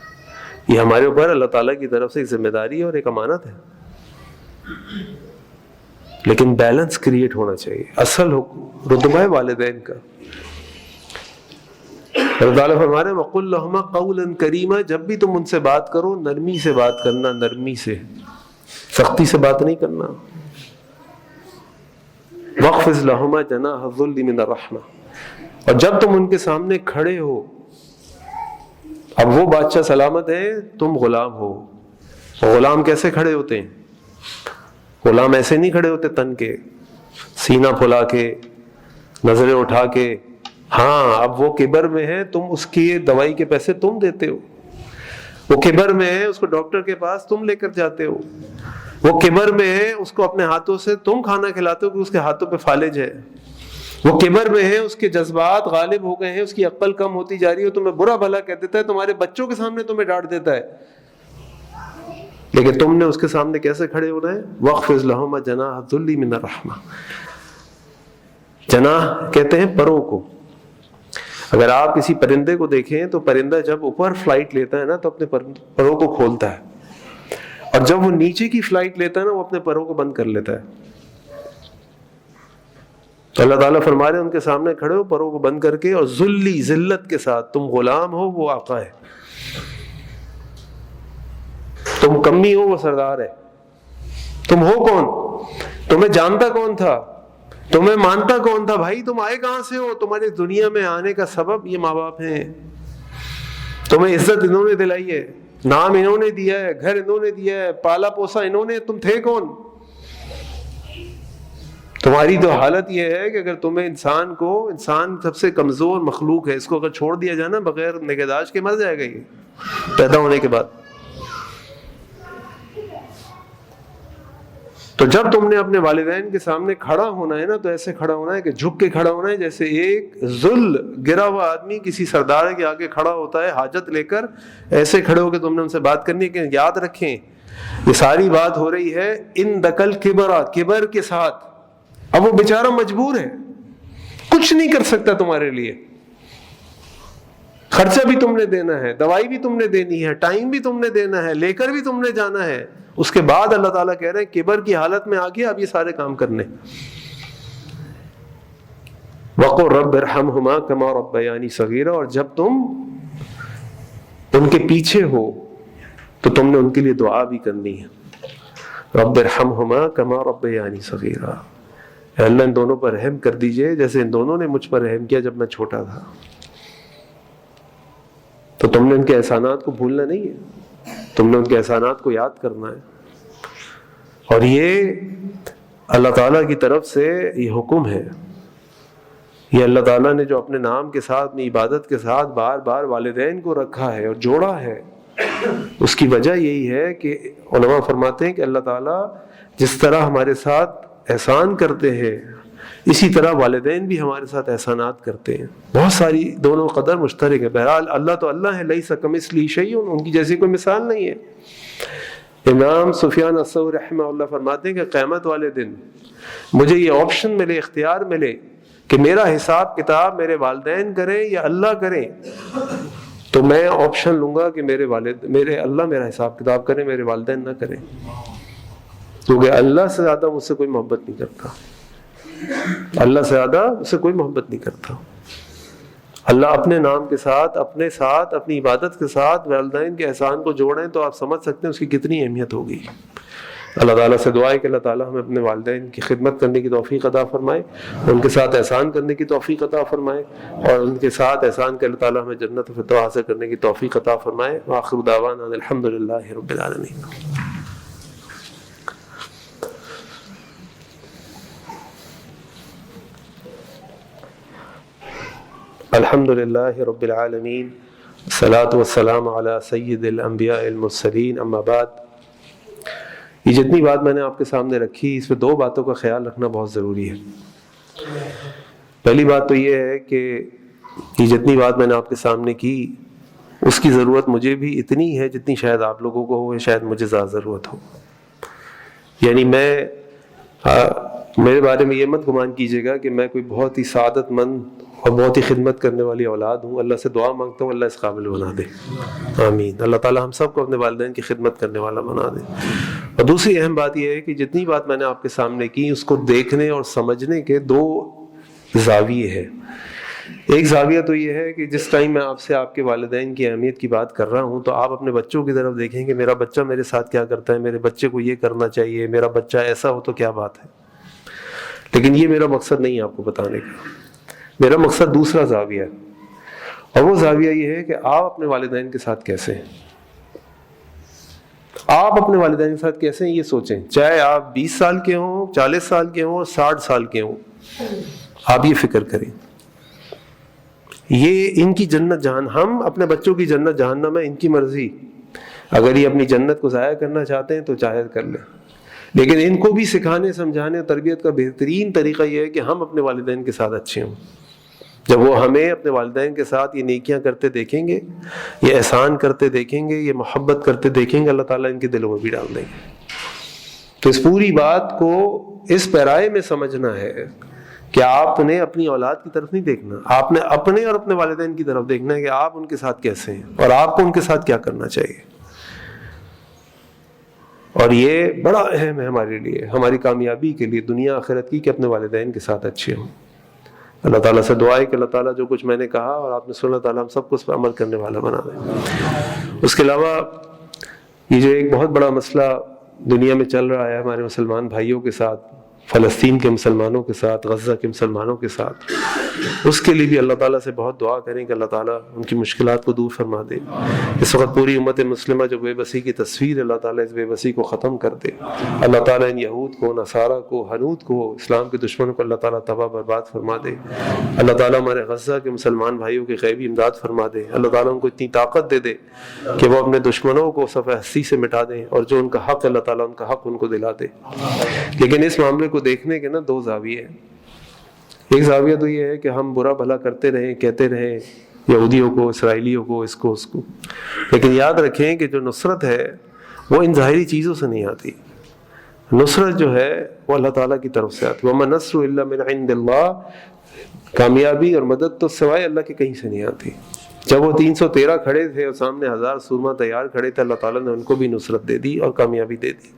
یہ ہمارے اوپر اللہ تعالیٰ کی طرف سے ایک ذمہ داری ہے اور ایک امانت ہے، لیکن بیلنس کریٹ ہونا چاہیے۔ اصل رتبہ ہے والدین کا۔ اللہ تعالیٰ فرما رہے ہیں وَقُلْ لَهُمَا قَوْلًا كَرِيمًا، جب بھی تم ان سے بات کرو نرمی سے بات کرنا، نرمی سے، سختی سے بات نہیں کرنا۔ وَاخْفِضْ لَهُمَا جَنَاحَ الذُّلِّ مِنَ الرَّحْمَةِ، اور جب تم ان کے سامنے کھڑے ہو، اب وہ بادشاہ سلامت ہے، تم غلام ہو۔ غلام کیسے کھڑے ہوتے ہیں؟ غلام ایسے نہیں کھڑے ہوتے تن کے، سینہ پھلا کے، نظریں اٹھا کے۔ ہاں اب وہ کبر میں ہے، تم اس کی دوائی کے پیسے تم دیتے ہو، وہ کبر میں ہے، اس کو ڈاکٹر کے پاس تم لے کر جاتے ہو، وہ کبر میں ہے، اس کو اپنے ہاتھوں سے تم کھانا کھلاتے ہو کہ اس کے ہاتھوں پہ فالج ہے، وہ کبر میں ہے، اس کے جذبات غالب ہو گئے ہیں، اس کی عقل کم ہوتی جا رہی ہے، تمہیں برا بھلا کہہ دیتا ہے، تمہارے بچوں کے سامنے تمہیں ڈانٹ دیتا ہے، لیکن تم نے اس کے سامنے کیسے کھڑے ہونا ہے؟ وَاخْفِضْ لَهُمَا جَنَاحَ الذُّلِّ مِنَ الرَّحْمَةِ، جناح کہتے ہیں پروں کو۔ اگر آپ کسی پرندے کو دیکھیں تو پرندہ جب اوپر فلائٹ لیتا ہے نا تو اپنے پروں کو کھولتا ہے، اور جب وہ نیچے کی فلائٹ لیتا ہے نا وہ اپنے پروں کو بند کر لیتا ہے۔ تو اللہ تعالیٰ فرما رہے ہیں ان کے سامنے کھڑے ہو پروں کو بند کر کے، اور ذلی ذلت کے ساتھ، تم غلام ہو وہ آقا ہے، تم کمی ہو وہ سردار ہے، تم ہو کون، تمہیں جانتا کون تھا، تمہیں مانتا کون تھا، بھائی تم آئے کہاں سے ہو، تمہاری دنیا میں آنے کا سبب یہ ماں باپ ہیں، تمہیں عزت انہوں نے دلائی ہے، نام انہوں نے دیا ہے، گھر انہوں نے دیا ہے، پالا پوسا انہوں نے، تم تھے کون؟ تمہاری تو حالت یہ ہے کہ اگر تمہیں انسان سب سے کمزور مخلوق ہے، اس کو اگر چھوڑ دیا جائے نا بغیر نگہداشت کے، مر جائے گا یہ پیدا ہونے کے بعد۔ تو جب تم نے اپنے والدین کے سامنے کھڑا ہونا ہے نا، تو ایسے کھڑا ہونا ہے کہ جھک کے کھڑا ہونا ہے، جیسے ایک ذل گرا ہوا آدمی کسی سردار کے آگے کھڑا ہوتا ہے حاجت لے کر، ایسے کھڑے ہو کے تم نے ان سے بات کرنی ہے۔ کہ یاد رکھیں یہ ساری بات ہو رہی ہے ان دکل کبرا، کبر کے ساتھ۔ اب وہ بیچارہ مجبور ہے، کچھ نہیں کر سکتا تمہارے لیے، خرچہ بھی تم نے دینا ہے، دوائی بھی تم نے دینی ہے، ٹائم بھی تم نے دینا ہے، لے کر بھی تم نے جانا ہے۔ اس کے بعد اللہ تعالیٰ کہہ رہے ہیں کبر کی حالت میں آ گیا اب یہ سارے کام کرنے۔ وَقُلْ رَبِّ ارْحَمْهُمَا كَمَا رَبَّيَانِي صَغِيرًا، اور جب تم ان کے پیچھے ہو تو تم نے ان کے لیے دعا بھی کرنی ہے۔ رَبِّ ارْحَمْهُمَا كَمَا رَبَّيَانِي صَغِيرًا، اے اللہ ان دونوں پر رحم کر دیجئے جیسے ان دونوں نے مجھ پر رحم کیا جب میں چھوٹا تھا۔ تو تم نے ان کے احسانات کو بھولنا نہیں ہے، تم نے ان کے احسانات کو یاد کرنا ہے، اور یہ اللہ تعالیٰ کی طرف سے یہ حکم ہے۔ یہ اللہ تعالیٰ نے جو اپنے نام کے ساتھ، اپنی عبادت کے ساتھ بار بار والدین کو رکھا ہے اور جوڑا ہے، اس کی وجہ یہی ہے کہ علماء فرماتے ہیں کہ اللہ تعالیٰ جس طرح ہمارے ساتھ احسان کرتے ہیں اسی طرح والدین بھی ہمارے ساتھ احسانات کرتے ہیں۔ بہت ساری دونوں قدر مشترک ہے۔ بہرحال اللہ تو اللہ ہے، لیس کمثلہ شیء، ان کی جیسی کوئی مثال نہیں ہے۔ امام سفیان الثوری رحمہ اللہ فرماتے ہیں کہ قیامت والے دن مجھے یہ آپشن ملے، اختیار ملے کہ میرا حساب کتاب میرے والدین کریں یا اللہ کریں، تو میں آپشن لوں گا کہ میرے اللہ میرا حساب کتاب کریں، میرے والدین نہ کریں، کیونکہ اللہ سے زیادہ مجھ سے کوئی محبت نہیں کرتا، اللہ سے زیادہ مجھ سے کوئی محبت نہیں کرتا۔ اللہ اپنے نام کے ساتھ، اپنے ساتھ، اپنی عبادت کے ساتھ والدین کے احسان کو جوڑیں تو آپ سمجھ سکتے ہیں اس کی کتنی اہمیت ہوگی۔ اللہ تعالیٰ سے دعا ہے کہ اللہ تعالیٰ ہمیں اپنے والدین کی خدمت کرنے کی توفیق عطا فرمائے، ان کے ساتھ احسان کرنے کی توفیق عطا فرمائے، اور ان کے ساتھ احسان کے اللہ تعالیٰ ہمیں جنت الفردوس حاصل کرنے کی توفیق عطا فرمائے۔ وآخر دعوانا الحمد للہ رب العالمین۔ الحمد للہ رب العالمین، الصلاۃ والسلام علی سید الانبیاء المرسلین، اما بعد۔ یہ جتنی بات میں نے آپ کے سامنے رکھی، اس میں دو باتوں کا خیال رکھنا بہت ضروری ہے۔ پہلی بات تو یہ ہے کہ یہ جتنی بات میں نے آپ کے سامنے کی اس کی ضرورت مجھے بھی اتنی ہے جتنی شاید آپ لوگوں کو ہو، شاید مجھے زیادہ ضرورت ہو۔ یعنی میرے بارے میں یہ مت گمان کیجیے گا کہ میں کوئی بہت ہی سعادت مند اور بہت ہی خدمت کرنے والی اولاد ہوں۔ اللہ سے دعا مانگتا ہوں اللہ اس قابل بنا دے، آمین۔ اللہ تعالیٰ ہم سب کو اپنے والدین کی خدمت کرنے والا بنا دے۔ اور دوسری اہم بات یہ ہے کہ جتنی بات میں نے آپ کے سامنے کی اس کو دیکھنے اور سمجھنے کے دو زاویے ہیں۔ ایک زاویہ تو یہ ہے کہ جس ٹائم میں آپ سے آپ کے والدین کی اہمیت کی بات کر رہا ہوں تو آپ اپنے بچوں کی طرف دیکھیں کہ میرا بچہ میرے ساتھ کیا کرتا ہے، میرے بچے کو یہ کرنا چاہیے، میرا بچہ ایسا ہو تو کیا بات ہے۔ لیکن یہ میرا مقصد نہیں ہے آپ کو بتانے کا، میرا مقصد دوسرا زاویہ ہے، اور وہ زاویہ یہ ہے کہ آپ اپنے والدین کے ساتھ کیسے ہیں، آپ اپنے والدین کے ساتھ کیسے ہیں یہ سوچیں۔ چاہے آپ 20 سال کے ہوں، 40 سال کے ہوں، 60 سال کے ہوں، آپ یہ فکر کریں۔ یہ ان کی جنت جہان، ہم اپنے بچوں کی جنت جہنم ہے، ان کی مرضی، اگر یہ اپنی جنت کو ضائع کرنا چاہتے ہیں تو چاہے کر لیں، لیکن ان کو بھی سکھانے، سمجھانے اور تربیت کا بہترین طریقہ یہ ہے کہ ہم اپنے والدین کے ساتھ اچھے ہوں۔ جب وہ ہمیں اپنے والدین کے ساتھ یہ نیکیاں کرتے دیکھیں گے، یہ احسان کرتے دیکھیں گے، یہ محبت کرتے دیکھیں گے، اللہ تعالیٰ ان کے دلوں میں بھی ڈال دیں گے۔ تو اس پوری بات کو اس پیرائے میں سمجھنا ہے کہ آپ نے اپنی اولاد کی طرف نہیں دیکھنا، آپ نے اپنے اور اپنے والدین کی طرف دیکھنا ہے کہ آپ ان کے ساتھ کیسے ہیں اور آپ کو ان کے ساتھ کیا کرنا چاہیے۔ اور یہ بڑا اہم ہے ہمارے لیے، ہماری کامیابی کے لیے دنیا آخرت کی، کہ اپنے والدین کے ساتھ اچھے ہوں۔ اللہ تعالیٰ سے دعا ہے کہ اللہ تعالیٰ جو کچھ میں نے کہا اور آپ نے سنا، اللہ تعالیٰ ہم سب کو اس پر عمل کرنے والا بنا دے۔ اس کے علاوہ یہ جو ایک بہت بڑا مسئلہ دنیا میں چل رہا ہے ہمارے مسلمان بھائیوں کے ساتھ، فلسطین کے مسلمانوں کے ساتھ، غزہ کے مسلمانوں کے ساتھ، اس کے لیے بھی اللہ تعالیٰ سے بہت دعا کریں کہ اللہ تعالیٰ ان کی مشکلات کو دور فرما دے۔ اس وقت پوری امت مسلمہ جو بے بسی کی تصویر، اللہ تعالیٰ اس بے بسی کو ختم کر دے۔ اللہ تعالیٰ ان یہود کو، نصارہ کو، ہنود کو، اسلام کے دشمنوں کو اللہ تعالیٰ تباہ برباد فرما دے۔ اللہ تعالیٰ ہمارے غزہ کے مسلمان بھائیوں کی غیبی امداد فرما دے۔ اللہ تعالیٰ ان کو اتنی طاقت دے دے کہ وہ اپنے دشمنوں کو صفحہ ہستی سے مٹا دیں، اور جو ان کا حق اللہ تعالیٰ ان کا حق ان کو دلا دے۔ لیکن اس معاملے کو دیکھنے کے دو زاویے ہیں۔ ایک زاویہ تو یہ ہے کہ ہم برا بھلا کرتے رہیں، کہتے رہیں یہودیوں کو، اسرائیلیوں کو، اس کو اس کو، لیکن یاد رکھیں کہ جو نصرت ہے وہ ان ظاہری چیزوں سے نہیں آتی۔ نصرت جو ہے وہ اللہ تعالیٰ کی طرف سے آتی ہے۔ وَمَا النَّصْرُ إِلَّا مِنْ عِنْدِ اللَّهِ، کامیابی اور مدد تو سوائے اللہ کے کہیں سے نہیں آتی۔ جب وہ 313 کھڑے تھے اور سامنے 1000 سورما تیار کھڑے تھے، اللہ تعالیٰ نے ان کو بھی نصرت دے دی اور کامیابی دے دی۔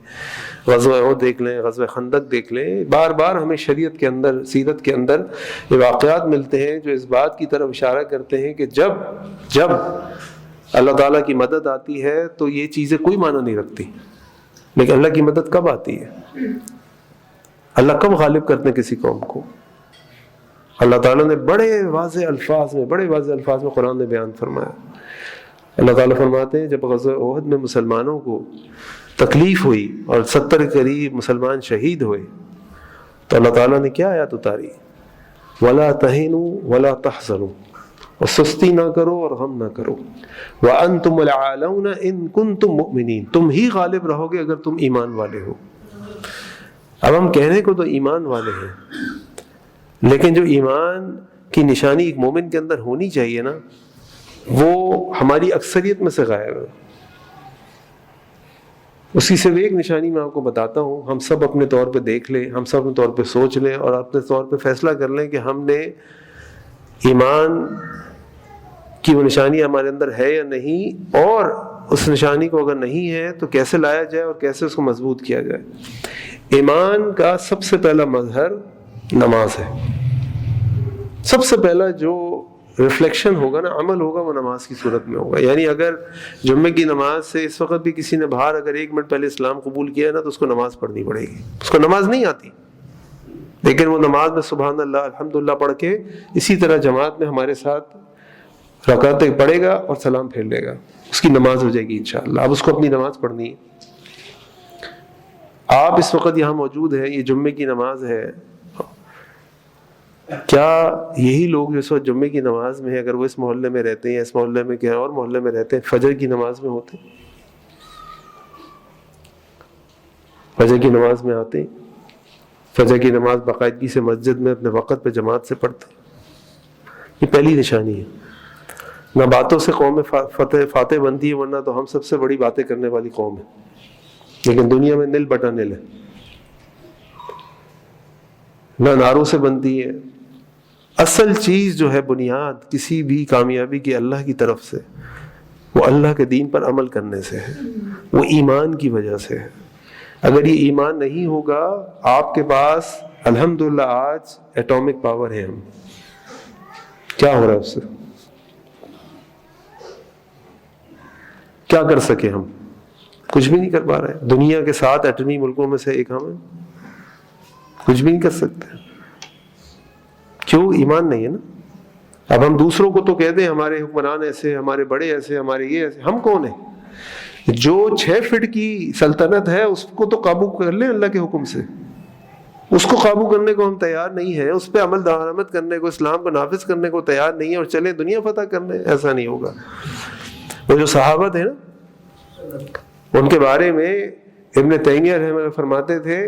غزوہ احد دیکھ لیں، غزوہ خندق دیکھ لیں، بار بار ہمیں شریعت کے اندر، سیرت کے اندر یہ واقعات ملتے ہیں جو اس بات کی طرف اشارہ کرتے ہیں کہ جب اللہ تعالیٰ کی مدد آتی ہے تو یہ چیزیں کوئی معنی نہیں رکھتی۔ لیکن اللہ کی مدد کب آتی ہے؟ اللہ کب غالب کرتے ہیں کسی قوم کو؟ اللہ تعالیٰ نے بڑے واضح الفاظ میں قرآن نے بیان فرمایا۔ اللہ تعالیٰ فرماتے ہیں جب غزوہ احد میں مسلمانوں کو تکلیف ہوئی اور 70 قریب مسلمان شہید ہوئے تو اللہ تعالیٰ نے کیا آیات اتاری؟ وَلَا تَهِنُوا وَلَا تَحْزَنُوا، اور سستی نہ کرو اور غم نہ کرو، وَأَنْتُمُ الْأَعْلَوْنَ إِن كُنتُم مُؤْمِنِينَ، تم ہی غالب رہو گے اگر تم ایمان والے ہو۔ اب ہم کہنے کو تو ایمان والے ہیں، لیکن جو ایمان کی نشانی ایک مومن کے اندر ہونی چاہیے نا، وہ ہماری اکثریت میں سے غائب ہے۔ اسی سے ایک نشانی میں آپ کو بتاتا ہوں، ہم سب اپنے طور پہ دیکھ لیں، ہم سب اپنے طور پہ سوچ لیں اور اپنے طور پہ فیصلہ کر لیں کہ ہم نے ایمان کی وہ نشانی ہمارے اندر ہے یا نہیں، اور اس نشانی کو اگر نہیں ہے تو کیسے لایا جائے اور کیسے اس کو مضبوط کیا جائے۔ ایمان کا سب سے پہلا مظہر نماز ہے۔ سب سے پہلا جو ریفلیکشن ہوگا نا، عمل ہوگا، وہ نماز کی صورت میں ہوگا۔ یعنی اگر جمعے کی نماز سے اس وقت بھی کسی نے باہر اگر 1 منٹ پہلے اسلام قبول کیا نا تو اس کو نماز پڑھنی پڑے گی۔ اس کو نماز نہیں آتی، لیکن وہ نماز میں سبحان اللہ الحمدللہ پڑھ کے اسی طرح جماعت میں ہمارے ساتھ رکعتیں پڑھے گا اور سلام پھیر لے گا، اس کی نماز ہو جائے گی انشاءاللہ۔ اب اس کو اپنی نماز پڑھنی ہے۔ آپ اس وقت یہاں موجود ہیں، یہ جمعے کی نماز ہے، کیا یہی لوگ جو اس وقت جمعے کی نماز میں ہیں، اگر وہ اس محلے میں رہتے ہیں یا اس محلے میں کہیں اور محلے میں رہتے ہیں، فجر کی نماز میں ہوتے ہیں؟ فجر کی نماز میں آتے ہیں، فجر کی نماز باقاعدگی سے مسجد میں اپنے وقت پہ جماعت سے پڑھتے ہیں۔ یہ پہلی نشانی ہے۔ نہ باتوں سے قوم فاتح بنتی ہے، ورنہ تو ہم سب سے بڑی باتیں کرنے والی قوم ہے، لیکن دنیا میں نل بٹا نل ہے۔ نہ نعروں سے بنتی ہے۔ اصل چیز جو ہے، بنیاد کسی بھی کامیابی کی اللہ کی طرف سے، وہ اللہ کے دین پر عمل کرنے سے ہے، وہ ایمان کی وجہ سے ہے۔ اگر یہ ایمان نہیں ہوگا، آپ کے پاس الحمدللہ آج ایٹامک پاور ہے، ہم کیا ہو رہا ہے اس سے؟ کیا کر سکے ہم؟ کچھ بھی نہیں کر پا رہے۔ دنیا کے 7 ایٹمی ملکوں میں سے ایک ہم ہیں، کچھ بھی نہیں کر سکتے۔ کیوں؟ ایمان نہیں ہے نا۔ اب ہم دوسروں کو تو کہتے ہیں ہمارے حکمران ایسے، ہمارے بڑے ایسے، ہمارے یہ ایسے، ہم کون ہیں؟ جو 6 فٹ کی سلطنت ہے اس کو تو قابو کر لیں اللہ کے حکم سے، اس کو قابو کرنے کو ہم تیار نہیں ہیں، اس پہ عمل درآمد کرنے کو، اسلام کو نافذ کرنے کو تیار نہیں ہیں، اور چلے دنیا فتح کرنے، ایسا نہیں ہوگا۔ وہ جو صحابہ تھے نا، ان کے بارے میں ابن تیمیہ رحمہ اللہ فرماتے تھے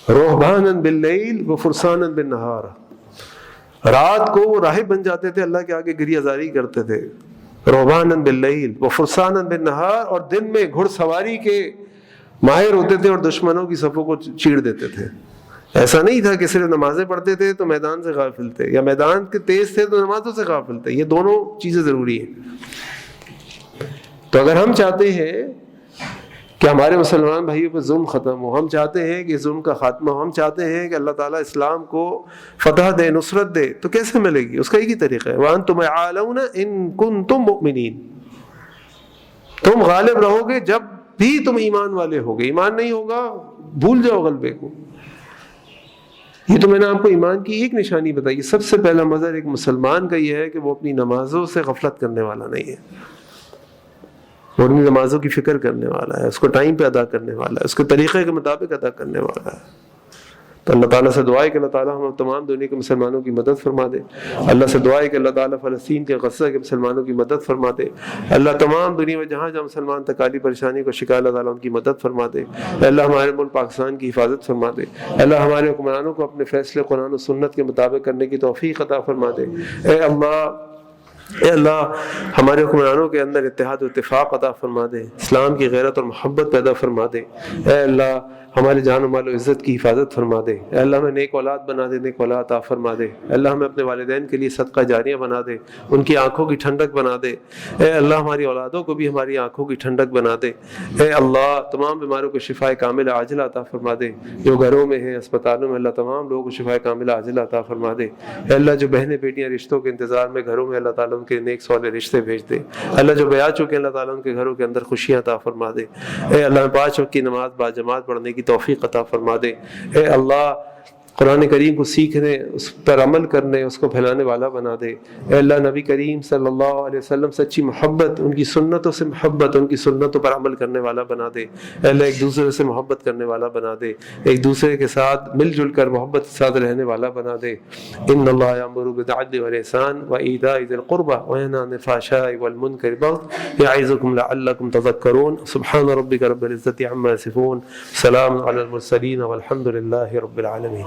رہباناً باللیل و فرساناً بالنہار، رات کو وہ راہب بن جاتے تھے، اللہ کے آگے گریہ زاری کرتے تھے، رہباناً باللیل و فرساناً بالنہار، اور دن میں گھڑ سواری کے ماہر ہوتے تھے اور دشمنوں کی صفوں کو چیڑ دیتے تھے۔ ایسا نہیں تھا کہ صرف نمازیں پڑھتے تھے تو میدان سے غافل تھے، یا میدان کے تیز تھے تو نمازوں سے غافل تھے۔ یہ دونوں چیزیں ضروری ہیں۔ تو اگر ہم چاہتے ہیں کہ ہمارے مسلمان بھائیوں پہ ظلم ختم ہو. ہم چاہتے ہیں کہ ظلم کا خاتمہ ہو. ہم چاہتے ہیں کہ اللہ تعالیٰ اسلام کو فتح دے, نصرت دے. تو کیسے ملے گی؟ اس کا ایک ہی طریقہ ہے, وَأَنْتُمْ أَعْلَوْنَ إِن كُنتُم مُؤْمِنِينَ. تم غالب رہو گے جب بھی تم ایمان والے ہوگے. ایمان نہیں ہوگا, بھول جاؤ غلبے کو. یہ تو میں نے آپ کو ایمان کی ایک نشانی بتائی. سب سے پہلا مظہر ایک مسلمان کا یہ ہے کہ وہ اپنی نمازوں سے غفلت کرنے والا نہیں ہے. وہ اپنی نمازوں کی فکر کرنے والا ہے, اس کو ٹائم پہ ادا کرنے والا ہے, اس کے طریقے کے مطابق ادا کرنے والا ہے. تو اللہ تعالیٰ سے دعا ہے کہ اللہ تعالیٰ ہم تمام دنیا کے مسلمانوں کی مدد فرما دے. اللہ سے دعا ہے کہ اللہ تعالیٰ فلسطین کے غزہ کے مسلمانوں کی مدد فرما دے. اللہ تمام دنیا میں جہاں جہاں مسلمان تکالیف پریشانی کو شکار, اللہ تعالیٰ ان کی مدد فرما دے. اللہ ہمارے ملک پاکستان کی حفاظت فرما دے. اللہ ہمارے حکمرانوں کو اپنے فیصلے قرآن و سنت کے مطابق کرنے کی توفیق عطا فرما دے. اے اللہ ہمارے حکمرانوں کے اندر اتحاد و اتفاق عطا فرما دے, اسلام کی غیرت اور محبت پیدا فرما دے. اے اللہ ہمارے جان و مال و عزت کی حفاظت فرما دے. اے اللہ ہمیں نیک اولاد بنا دے, نیک اولاد عطا فرما دے. اے اللہ ہمیں اپنے والدین کے لیے صدقہ جاریہ بنا دے, ان کی آنکھوں کی ٹھنڈک بنا دے. اے اللہ ہماری اولادوں کو بھی ہماری آنکھوں کی ٹھنڈک بنا دے. اے اللہ تمام بیماروں کو شفائے کاملہ عاجلہ عطا فرما دے. جو گھروں میں ہیں, اسپتالوں میں, اللہ تمام لوگوں کو شفائے کاملہ عاجلہ عطا فرما دے. اے اللہ جو بہنیں بیٹیاں رشتوں کے انتظار میں گھروں میں, اللہ تعالیٰ ان کے نیک صالح رشتے بھیج دے. اللہ جو بیاہ چکے, اللہ تعالیٰ ان کے گھروں کے اندر خوشیاں عطا فرما دے. اے اللہ 5 وقت کی نماز با جماعت پڑھنے کی توفیق عطا فرما دے. اے اللہ قرآن کریم کو سیکھنے, اس پر عمل کرنے, اس کو پھیلانے والا بنا دے. اے اللہ نبی کریم صلی اللہ علیہ وسلم سچی محبت, ان کی سنتوں سے محبت, ان کی سنتوں پر عمل کرنے والا بنا دے. اے اللہ ایک دوسرے سے محبت کرنے والا بنا دے, ایک دوسرے کے ساتھ مل جل کر محبت کے ساتھ رہنے والا بنا دے. ان اللہ یأمر بالعدل والإحسان وإیتاء ذی القربى وینہی عن الفحشاء والمنکر والبغی یعظکم لعلکم تذکرون. سبحان ربک رب العزة عما یصفون, سلام علی المرسلین والحمد للہ رب العالمین.